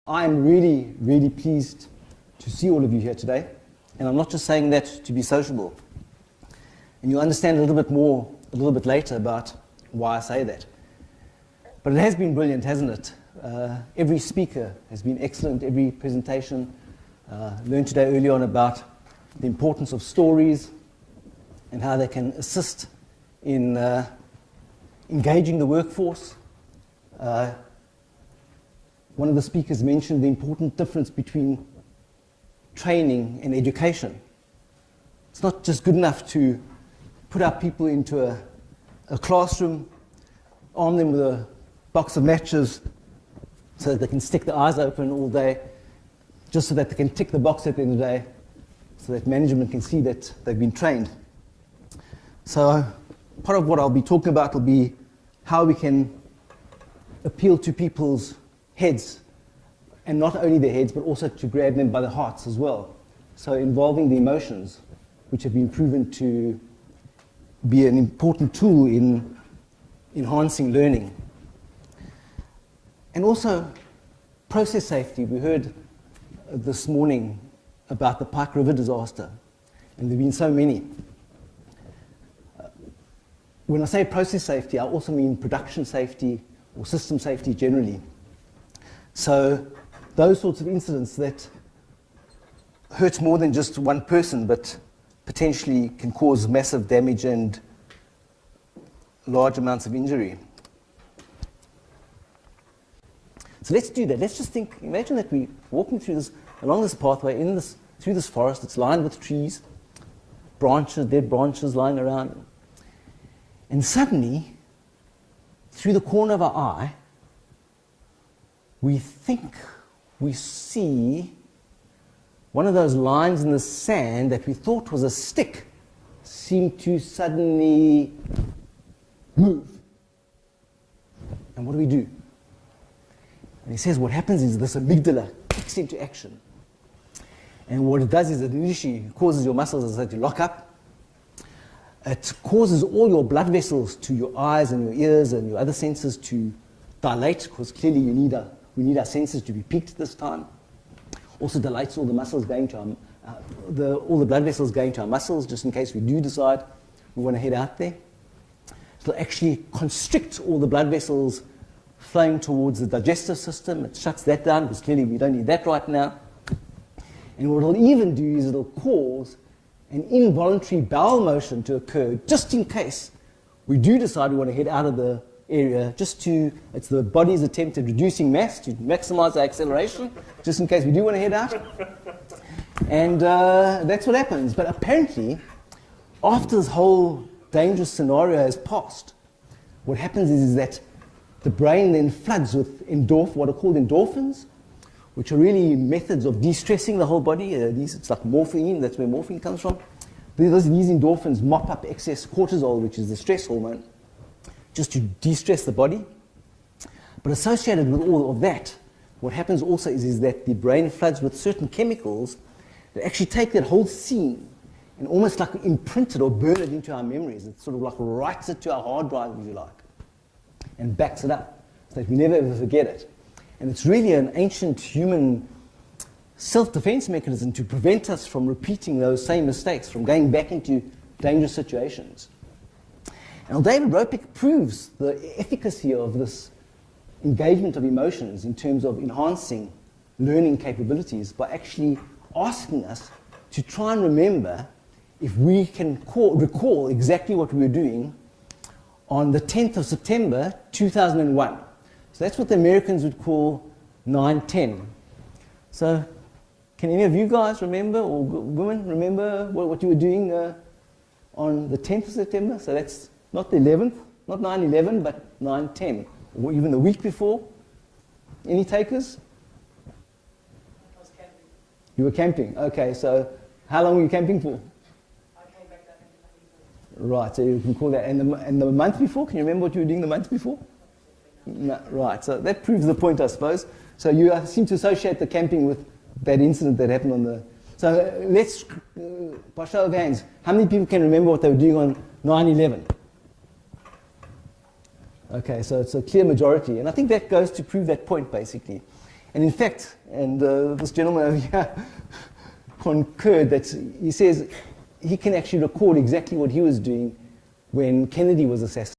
I'm really, really pleased to see all of you here today. And I'm not just saying that to be sociable. And you'll understand a little bit more a little bit later about why I say that. But it has been brilliant, hasn't it? Every speaker has been excellent, every presentation. Learned today early on about the importance of stories and how they can assist in engaging the workforce. One of the speakers mentioned the important difference between training and education. It's not just good enough to put our people into a classroom, arm them with a box of matches so that they can stick their eyes open all day, just so that they can tick the box at the end of the day, so that management can see that they've been trained. So part of what I'll be talking about will be how we can appeal to people's heads, and not only their heads, but also to grab them by the hearts as well. So involving the emotions, which have been proven to be an important tool in enhancing learning. And also process safety. We heard this morning about the Pike River disaster, and there have been so many. When I say process safety, I also mean production safety or system safety generally. So those sorts of incidents that hurt more than just one person, but potentially can cause massive damage and large amounts of injury. So let's do that. Let's just think, imagine that we're walking along this pathway, through this forest. It's lined with trees, branches, dead branches lying around. And suddenly, through the corner of our eye, we think we see one of those lines in the sand that we thought was a stick seem to suddenly move. And what do? And he says what happens is this amygdala kicks into action. And what it does is it initially causes your muscles, as I said, to lock up. It causes all your blood vessels to your eyes and your ears and your other senses to dilate, because clearly we need our senses to be peaked this time. Also dilates all the muscles going to all the blood vessels going to our muscles, just in case we do decide we want to head out there. It'll actually constrict all the blood vessels flowing towards the digestive system. It shuts that down, because clearly we don't need that right now. And what it'll even do is it'll cause an involuntary bowel motion to occur, just in case we do decide we want to head out of the area, it's the body's attempt at reducing mass to maximize our acceleration, just in case we do want to head out. And that's what happens. But apparently, after this whole dangerous scenario has passed, what happens is that the brain then floods with what are called endorphins, which are really methods of de-stressing the whole body. It's like morphine, that's where morphine comes from. These endorphins mop up excess cortisol, which is the stress hormone, just to de-stress the body. But associated with all of that, what happens also is that the brain floods with certain chemicals that actually take that whole scene and almost like imprint it or burn it into our memories. It sort of like writes it to our hard drive, if you like, and backs it up so that we never ever forget it. And it's really an ancient human self-defense mechanism to prevent us from repeating those same mistakes, from going back into dangerous situations. And David Ropick proves the efficacy of this engagement of emotions in terms of enhancing learning capabilities by actually asking us to try and remember if we can recall exactly what we were doing on the 10th of September 2001. So that's what the Americans would call 9/10. So can any of you guys remember, or women remember what you were doing on the 10th of September? So that's not the 11th, not 9/11, but 9/10, or even the week before. Any takers? I was camping. You were camping. Okay, so how long were you camping for? I came back that evening. Right, so you can call that. And the month before, can you remember what you were doing the month before? No, right, so that proves the point, I suppose. So you seem to associate the camping with that incident that happened on the... So let's, by show of hands, how many people can remember what they were doing on 9/11? Okay, so it's a clear majority. And I think that goes to prove that point, basically. And in fact, and this gentleman over here concurred that he says he can actually record exactly what he was doing when Kennedy was assassinated.